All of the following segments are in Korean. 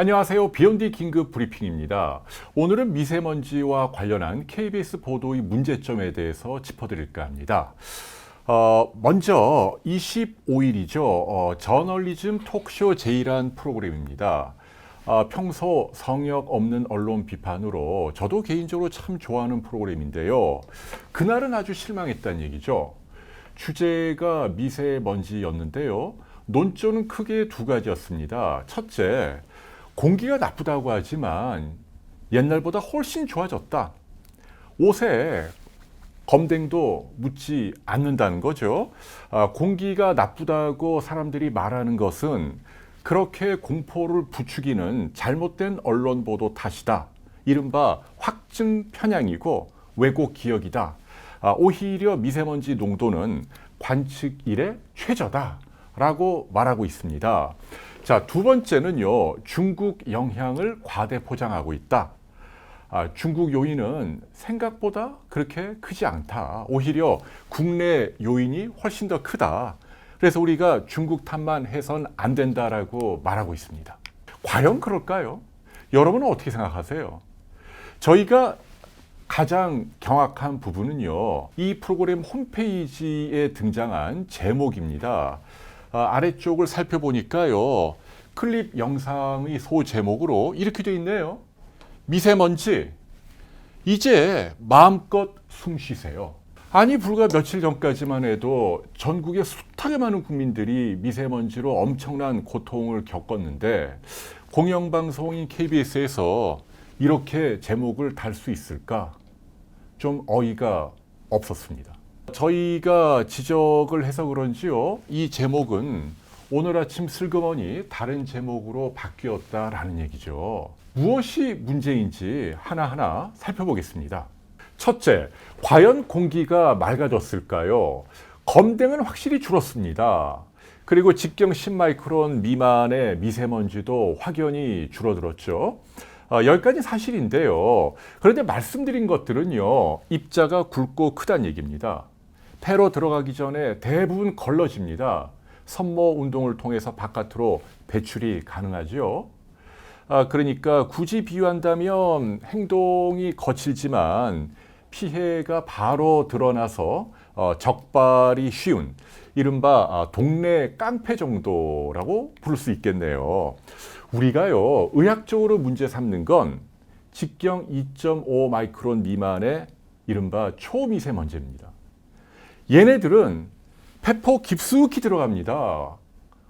안녕하세요. 비욘디 긴급 브리핑입니다. 오늘은 미세먼지와 관련한 KBS 보도의 문제점에 대해서 짚어드릴까 합니다. 먼저 25일이죠. 저널리즘 톡쇼 제이란 프로그램입니다. 평소 성역 없는 언론 비판으로 저도 개인적으로 참 좋아하는 프로그램인데요. 그날은 아주 실망했다는 얘기죠. 주제가 미세먼지였는데요. 논조는 크게 두 가지였습니다. 첫째, 공기가 나쁘다고 하지만 옛날보다 훨씬 좋아졌다. 옷에 검댕도 묻지 않는다는 거죠. 공기가 나쁘다고 사람들이 말하는 것은 그렇게 공포를 부추기는 잘못된 언론 보도 탓이다. 이른바 확증 편향이고 왜곡 기억이다. 오히려 미세먼지 농도는 관측 이래 최저다라고 말하고 있습니다. 자, 두 번째는요, 중국 영향을 과대 포장하고 있다. 중국 요인은 생각보다 그렇게 크지 않다. 오히려 국내 요인이 훨씬 더 크다. 그래서 우리가 중국 탓만 해선 안 된다라고 말하고 있습니다. 과연 그럴까요? 여러분은 어떻게 생각하세요? 저희가 가장 경악한 부분은요, 이 프로그램 홈페이지에 등장한 제목입니다. 아래쪽을 살펴보니까요, 클립 영상의 소 제목으로 이렇게 되어 있네요. 미세먼지, 이제 마음껏 숨 쉬세요. 아니, 불과 며칠 전까지만 해도 전국의 숱하게 많은 국민들이 미세먼지로 엄청난 고통을 겪었는데 공영방송인 KBS에서 이렇게 제목을 달 수 있을까? 좀 어이가 없었습니다. 저희가 지적을 해서 그런지요, 이 제목은 오늘 아침 슬그머니 다른 제목으로 바뀌었다라는 얘기죠. 무엇이 문제인지 하나하나 살펴보겠습니다. 첫째, 과연 공기가 맑아졌을까요? 검댕은 확실히 줄었습니다. 그리고 직경 10마이크론 미만의 미세먼지도 확연히 줄어들었죠. 여기까지 사실인데요. 그런데 말씀드린 것들은요, 입자가 굵고 크다는 얘기입니다. 폐로 들어가기 전에 대부분 걸러집니다. 선모 운동을 통해서 바깥으로 배출이 가능하죠. 그러니까 굳이 비유한다면 행동이 거칠지만 피해가 바로 드러나서 적발이 쉬운 이른바 동네 깡패 정도라고 부를 수 있겠네요. 우리가요, 의학적으로 문제 삼는 건 직경 2.5 마이크론 미만의 이른바 초미세먼지입니다. 얘네들은 폐포 깊숙이 들어갑니다.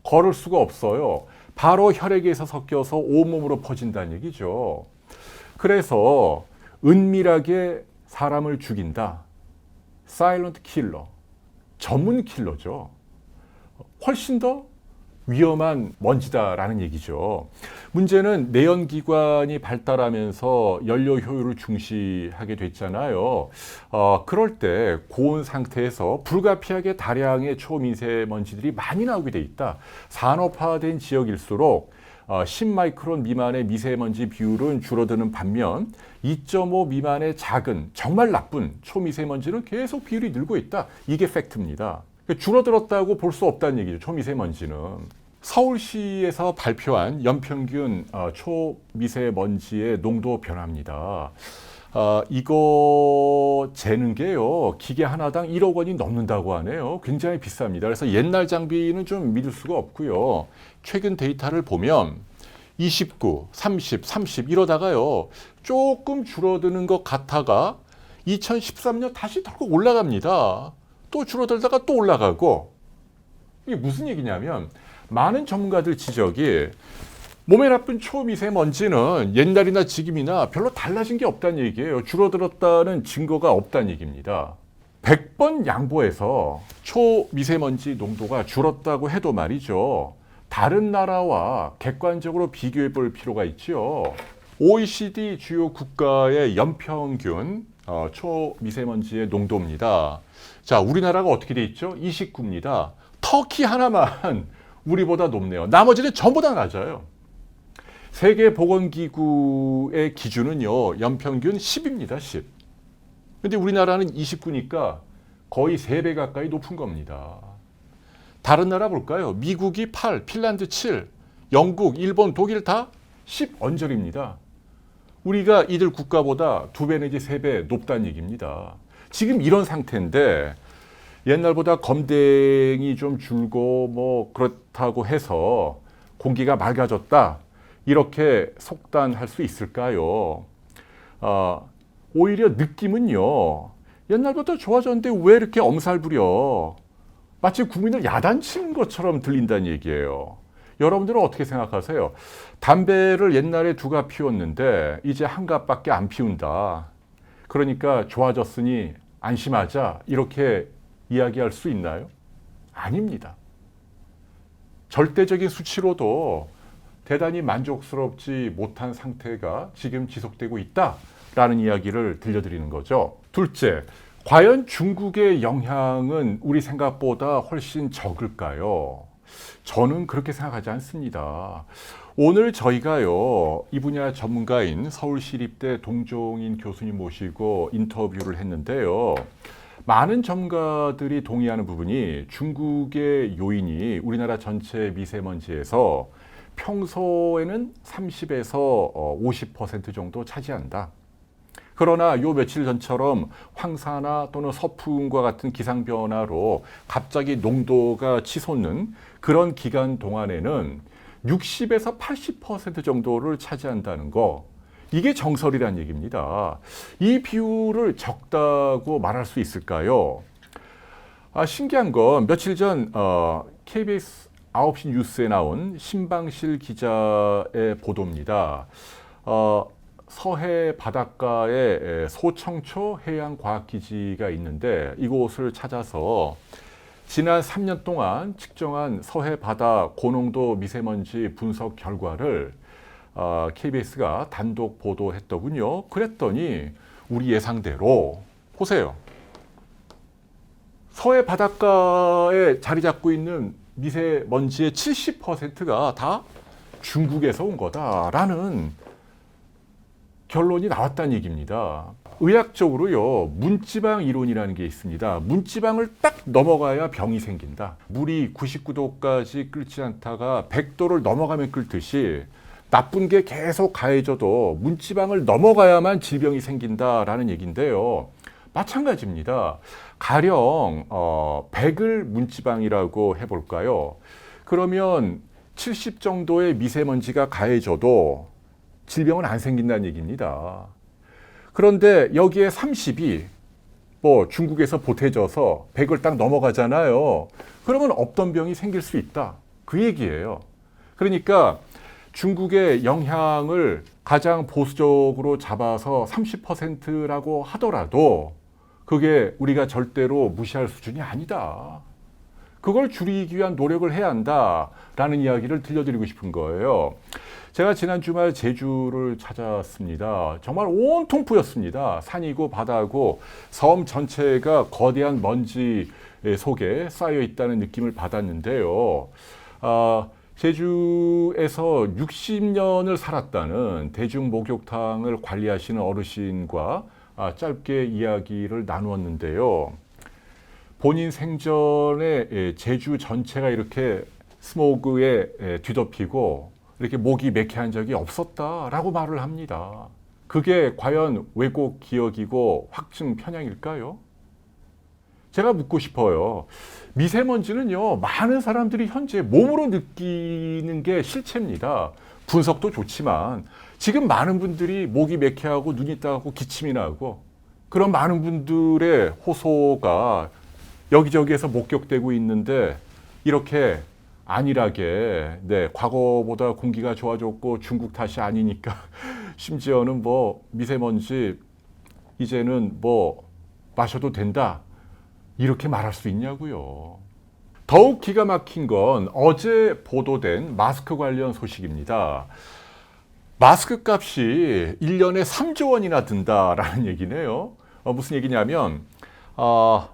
걸을 수가 없어요. 바로 혈액에서 섞여서 온몸으로 퍼진다는 얘기죠. 그래서 은밀하게 사람을 죽인다. 사일런트 킬러, 전문 킬러죠. 훨씬 더 위험한 먼지다라는 얘기죠. 문제는 내연기관이 발달하면서 연료 효율을 중시하게 됐잖아요. 그럴 때 고온 상태에서 불가피하게 다량의 초미세먼지들이 많이 나오게 돼 있다. 산업화된 지역일수록 10마이크론 미만의 미세먼지 비율은 줄어드는 반면 2.5 미만의 작은 정말 나쁜 초미세먼지는 계속 비율이 늘고 있다. 이게 팩트입니다. 줄어들었다고 볼 수 없다는 얘기죠. 초미세먼지는. 서울시에서 발표한 연평균 초미세먼지의 농도 변화입니다. 이거 재는 게요, 기계 하나당 1억 원이 넘는다고 하네요. 굉장히 비쌉니다. 그래서 옛날 장비는 좀 믿을 수가 없고요. 최근 데이터를 보면 29, 30, 30 이러다가요, 조금 줄어드는 것 같다가 2013년 다시 덜컥 올라갑니다. 또 줄어들다가 또 올라가고. 이게 무슨 얘기냐면 많은 전문가들 지적이 몸에 나쁜 초미세먼지는 옛날이나 지금이나 별로 달라진 게 없다는 얘기예요. 줄어들었다는 증거가 없다는 얘기입니다. 100번 양보해서 초미세먼지 농도가 줄었다고 해도 말이죠, 다른 나라와 객관적으로 비교해 볼 필요가 있죠. OECD 주요 국가의 연평균 초미세먼지의 농도입니다. 자, 우리나라가 어떻게 돼 있죠? 29입니다. 터키 하나만 우리보다 높네요. 나머지는 전부 다 낮아요. 세계보건기구의 기준은요, 연평균 10입니다. 10. 근데 우리나라는 29니까 거의 3배 가까이 높은 겁니다. 다른 나라 볼까요? 미국이 8, 핀란드 7, 영국, 일본, 독일 다 10언저리입니다. 우리가 이들 국가보다 2배 내지 3배 높다는 얘기입니다. 지금 이런 상태인데 옛날보다 검댕이 좀 줄고 뭐 그렇다고 해서 공기가 맑아졌다 이렇게 속단할 수 있을까요? 오히려 느낌은요 옛날보다 좋아졌는데 왜 이렇게 엄살 부려? 마치 국민을 야단치는 것처럼 들린다는 얘기예요. 여러분들은 어떻게 생각하세요? 담배를 옛날에 2갑 피웠는데 이제 1갑밖에 안 피운다. 그러니까 좋아졌으니 안심하자 이렇게 이야기할 수 있나요? 아닙니다. 절대적인 수치로도 대단히 만족스럽지 못한 상태가 지금 지속되고 있다라는 이야기를 들려드리는 거죠. 둘째, 과연 중국의 영향은 우리 생각보다 훨씬 적을까요? 저는 그렇게 생각하지 않습니다. 오늘 저희가요, 이 분야 전문가인 서울시립대 동종인 교수님 모시고 인터뷰를 했는데요. 많은 전문가들이 동의하는 부분이 중국의 요인이 우리나라 전체 미세먼지에서 평소에는 30에서 50% 정도 차지한다. 그러나 요 며칠 전처럼 황사나 또는 서풍과 같은 기상변화로 갑자기 농도가 치솟는 그런 기간 동안에는 60에서 80% 정도를 차지한다는 거. 이게 정설이라는 얘기입니다. 이 비율을 적다고 말할 수 있을까요? 신기한 건 며칠 전 KBS 9시 뉴스에 나온 신방실 기자의 보도입니다. 서해 바닷가에 소청초 해양과학기지가 있는데 이곳을 찾아서 지난 3년 동안 측정한 서해 바다 고농도 미세먼지 분석 결과를 KBS가 단독 보도했더군요. 그랬더니 우리 예상대로 보세요. 서해 바닷가에 자리 잡고 있는 미세먼지의 70%가 다 중국에서 온 거다라는 결론이 나왔다는 얘기입니다. 의학적으로요, 문지방 이론이라는 게 있습니다. 문지방을 딱 넘어가야 병이 생긴다. 물이 99도까지 끓지 않다가 100도를 넘어가면 끓듯이 나쁜 게 계속 가해져도 문지방을 넘어가야만 질병이 생긴다라는 얘기인데요. 마찬가지입니다. 가령 100을 문지방이라고 해볼까요? 그러면 70 정도의 미세먼지가 가해져도 질병은 안 생긴다는 얘기입니다. 그런데 여기에 30이 뭐 중국에서 보태져서 100을 딱 넘어가잖아요. 그러면 없던 병이 생길 수 있다. 그 얘기예요. 그러니까 중국의 영향을 가장 보수적으로 잡아서 30%라고 하더라도 그게 우리가 절대로 무시할 수준이 아니다. 그걸 줄이기 위한 노력을 해야 한다라는 이야기를 들려드리고 싶은 거예요. 제가 지난 주말 제주를 찾았습니다. 정말 온통 뿌였습니다. 산이고 바다고 섬 전체가 거대한 먼지 속에 쌓여 있다는 느낌을 받았는데요. 제주에서 60년을 살았다는 대중 목욕탕을 관리하시는 어르신과 짧게 이야기를 나누었는데요. 본인 생전에 제주 전체가 이렇게 스모그에 뒤덮이고 이렇게 목이 매캐한 적이 없었다라고 말을 합니다. 그게 과연 왜곡 기억이고 확증 편향일까요? 제가 묻고 싶어요. 미세먼지는요, 많은 사람들이 현재 몸으로 느끼는 게 실체입니다. 분석도 좋지만 지금 많은 분들이 목이 매캐하고 눈이 따갑고 기침이 나고 그런 많은 분들의 호소가 여기저기에서 목격되고 있는데 이렇게 안일하게 과거보다 공기가 좋아졌고 중국 탓이 아니니까 심지어는 뭐 미세먼지 이제는 뭐 마셔도 된다 이렇게 말할 수 있냐고요. 더욱 기가 막힌 건 어제 보도된 마스크 관련 소식입니다. 마스크 값이 1년에 3조 원이나 든다라는 얘기네요. 무슨 얘기냐면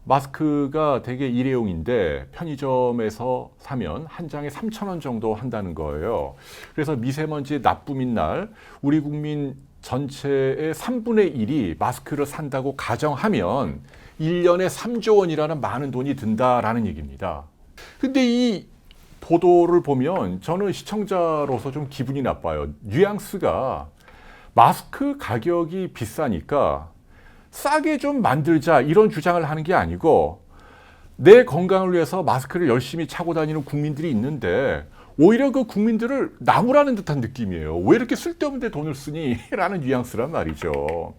마스크가 되게 일회용인데 편의점에서 사면 한 장에 3,000원 정도 한다는 거예요. 그래서 미세먼지 나쁨인 날 우리 국민 전체의 3분의 1이 마스크를 산다고 가정하면 1년에 3조 원이라는 많은 돈이 든다라는 얘기입니다. 근데 이 보도를 보면 저는 시청자로서 좀 기분이 나빠요. 뉘앙스가 마스크 가격이 비싸니까 싸게 좀 만들자 이런 주장을 하는 게 아니고 내 건강을 위해서 마스크를 열심히 차고 다니는 국민들이 있는데 오히려 그 국민들을 나무라는 듯한 느낌이에요. 왜 이렇게 쓸데없는 데 돈을 쓰니? 라는 뉘앙스란 말이죠.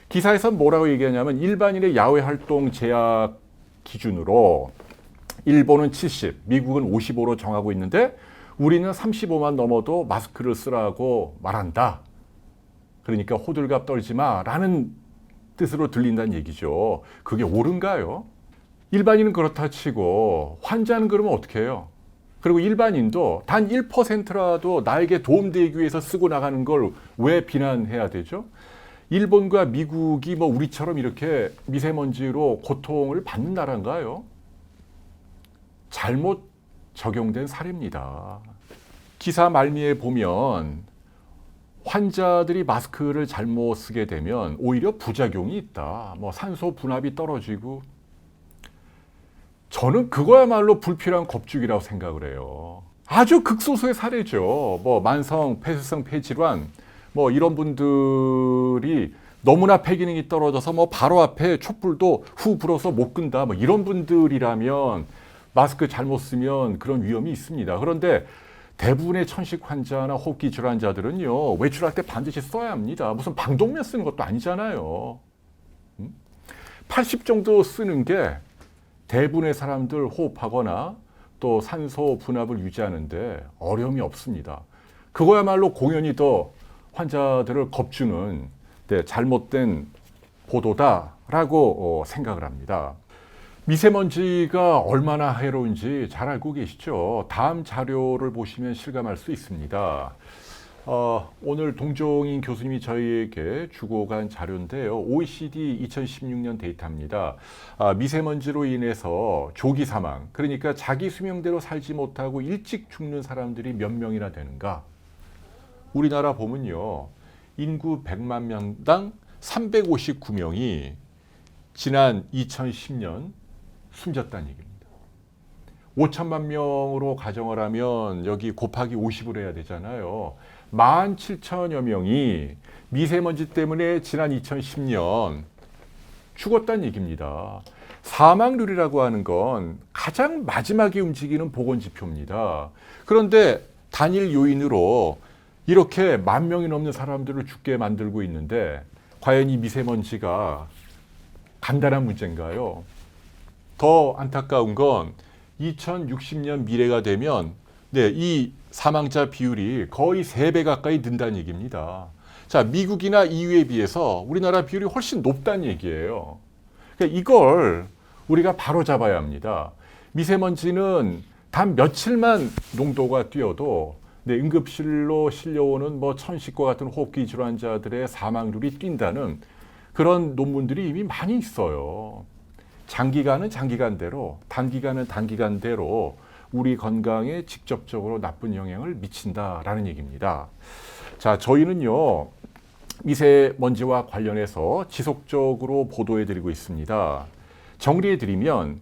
기사에선 뭐라고 얘기하냐면 일반인의 야외 활동 제약 기준으로 일본은 70, 미국은 55로 정하고 있는데 우리는 35만 넘어도 마스크를 쓰라고 말한다. 그러니까 호들갑 떨지 마라는 뜻으로 들린다는 얘기죠. 그게 옳은가요? 일반인은 그렇다 치고 환자는 그러면 어떻게 해요? 그리고 일반인도 단 1%라도 나에게 도움되기 위해서 쓰고 나가는 걸 왜 비난해야 되죠? 일본과 미국이 뭐 우리처럼 이렇게 미세먼지로 고통을 받는 나라인가요? 잘못 적용된 사례입니다. 기사 말미에 보면 환자들이 마스크를 잘못 쓰게 되면 오히려 부작용이 있다. 뭐 산소 분압이 떨어지고 저는 그거야말로 불필요한 겁죽이라고 생각을 해요. 아주 극소수의 사례죠. 뭐 만성 폐쇄성 폐질환 뭐 이런 분들이 너무나 폐기능이 떨어져서 뭐 바로 앞에 촛불도 후 불어서 못 끈다. 뭐 이런 분들이라면 마스크 잘못 쓰면 그런 위험이 있습니다. 그런데 대부분의 천식 환자나 호흡기 질환자들은요, 외출할 때 반드시 써야 합니다. 무슨 방독면 쓰는 것도 아니잖아요. 80 정도 쓰는 게 대부분의 사람들 호흡하거나 또 산소 분압을 유지하는데 어려움이 없습니다. 그거야말로 공연히 더 환자들을 겁주는 잘못된 보도다라고 생각을 합니다. 미세먼지가 얼마나 해로운지 잘 알고 계시죠? 다음 자료를 보시면 실감할 수 있습니다. 오늘 동종인 교수님이 저희에게 주고 간 자료인데요. OECD 2016년 데이터입니다. 미세먼지로 인해서 조기 사망, 그러니까 자기 수명대로 살지 못하고 일찍 죽는 사람들이 몇 명이나 되는가? 우리나라 보면요. 인구 100만 명당 359명이 지난 2010년 숨졌다는 얘기입니다. 5천만 명으로 가정을 하면 여기 곱하기 50을 해야 되잖아요. 17,000여 명이 미세먼지 때문에 지난 2010년 죽었다는 얘기입니다. 사망률이라고 하는 건 가장 마지막에 움직이는 보건지표입니다. 그런데 단일 요인으로 이렇게 10,000명이 넘는 사람들을 죽게 만들고 있는데 과연 이 미세먼지가 간단한 문제인가요? 더 안타까운 건 2060년 미래가 되면 이 사망자 비율이 거의 3배 가까이 는다는 얘기입니다. 자, 미국이나 EU에 비해서 우리나라 비율이 훨씬 높다는 얘기예요. 그러니까 이걸 우리가 바로 잡아야 합니다. 미세먼지는 단 며칠만 농도가 뛰어도 응급실로 실려오는 뭐 천식과 같은 호흡기 질환자들의 사망률이 뛴다는 그런 논문들이 이미 많이 있어요. 장기간은 장기간대로, 단기간은 단기간대로 우리 건강에 직접적으로 나쁜 영향을 미친다라는 얘기입니다. 자, 저희는요, 미세먼지와 관련해서 지속적으로 보도해드리고 있습니다. 정리해드리면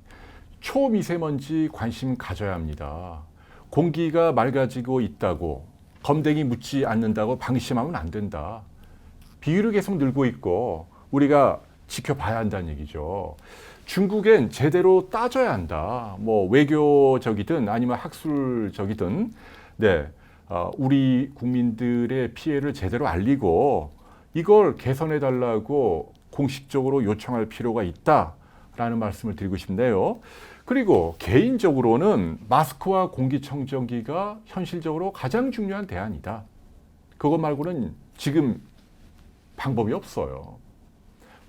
초미세먼지 관심 가져야 합니다. 공기가 맑아지고 있다고 검댕이 묻지 않는다고 방심하면 안 된다. 비율이 계속 늘고 있고 우리가 지켜봐야 한다는 얘기죠. 중국엔 제대로 따져야 한다. 뭐 외교적이든 아니면 학술적이든 우리 국민들의 피해를 제대로 알리고 이걸 개선해 달라고 공식적으로 요청할 필요가 있다라는 말씀을 드리고 싶네요. 그리고 개인적으로는 마스크와 공기청정기가 현실적으로 가장 중요한 대안이다. 그것 말고는 지금 방법이 없어요.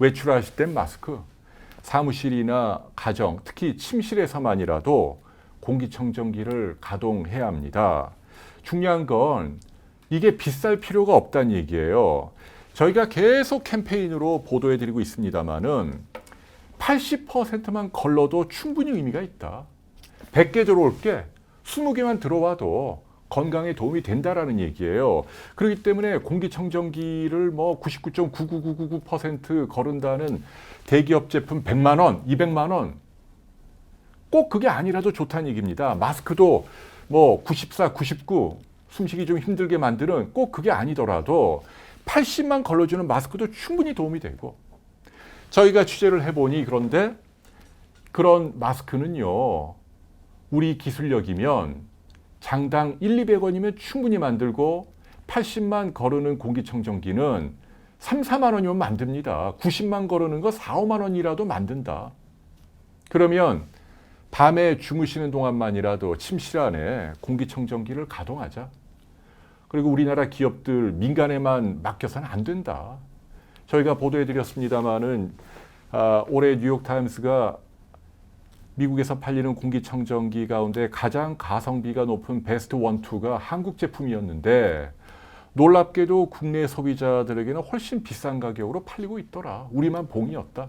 외출하실 땐 마스크, 사무실이나 가정, 특히 침실에서만이라도 공기청정기를 가동해야 합니다. 중요한 건 이게 비쌀 필요가 없다는 얘기예요. 저희가 계속 캠페인으로 보도해드리고 있습니다마는 80%만 걸러도 충분히 의미가 있다. 100개 들어올 게 20개만 들어와도 건강에 도움이 된다라는 얘기예요. 그렇기 때문에 공기청정기를 뭐 99.99999% 거른다는 대기업 제품 100만 원, 200만 원 꼭 그게 아니라도 좋다는 얘기입니다. 마스크도 뭐 94, 99 숨쉬기 좀 힘들게 만드는 꼭 그게 아니더라도 80만 걸러주는 마스크도 충분히 도움이 되고 저희가 취재를 해보니 그런데 그런 마스크는요. 우리 기술력이면 장당 1, 200원이면 충분히 만들고 80만 거르는 공기청정기는 3, 4만 원이면 만듭니다. 90만 거르는 거 4, 5만 원이라도 만든다. 그러면 밤에 주무시는 동안만이라도 침실 안에 공기청정기를 가동하자. 그리고 우리나라 기업들 민간에만 맡겨서는 안 된다. 저희가 보도해드렸습니다마는 올해 뉴욕타임스가 미국에서 팔리는 공기청정기 가운데 가장 가성비가 높은 베스트 1, 2가 한국 제품이었는데 놀랍게도 국내 소비자들에게는 훨씬 비싼 가격으로 팔리고 있더라. 우리만 봉이었다.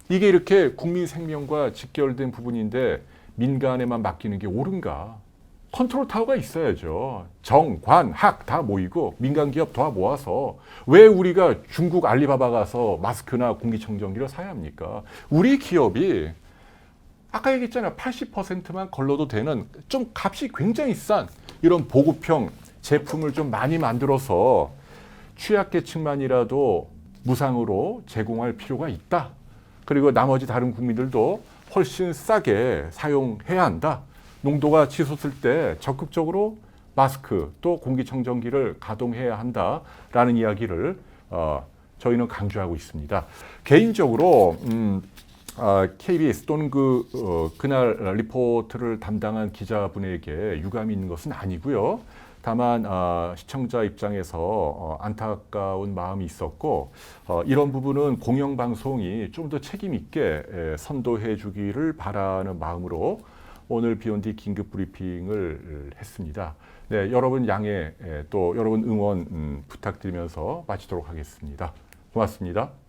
이게 이렇게 국민 생명과 직결된 부분인데 민간에만 맡기는 게 옳은가? 컨트롤 타워가 있어야죠. 정, 관, 학 다 모이고 민간 기업 다 모아서 왜 우리가 중국 알리바바 가서 마스크나 공기청정기를 사야 합니까? 우리 기업이 아까 얘기했잖아요. 80%만 걸러도 되는 좀 값이 굉장히 싼 이런 보급형 제품을 좀 많이 만들어서 취약계층만이라도 무상으로 제공할 필요가 있다. 그리고 나머지 다른 국민들도 훨씬 싸게 사용해야 한다. 농도가 치솟을 때 적극적으로 마스크 또 공기청정기를 가동해야 한다라는 이야기를 저희는 강조하고 있습니다. 개인적으로 KBS 또는 그날 리포트를 담당한 기자분에게 유감이 있는 것은 아니고요. 다만 시청자 입장에서 안타까운 마음이 있었고 이런 부분은 공영방송이 좀 더 책임 있게 선도해 주기를 바라는 마음으로 오늘 비욘디 긴급 브리핑을 했습니다. 네, 여러분 양해 또 여러분 응원 부탁드리면서 마치도록 하겠습니다. 고맙습니다.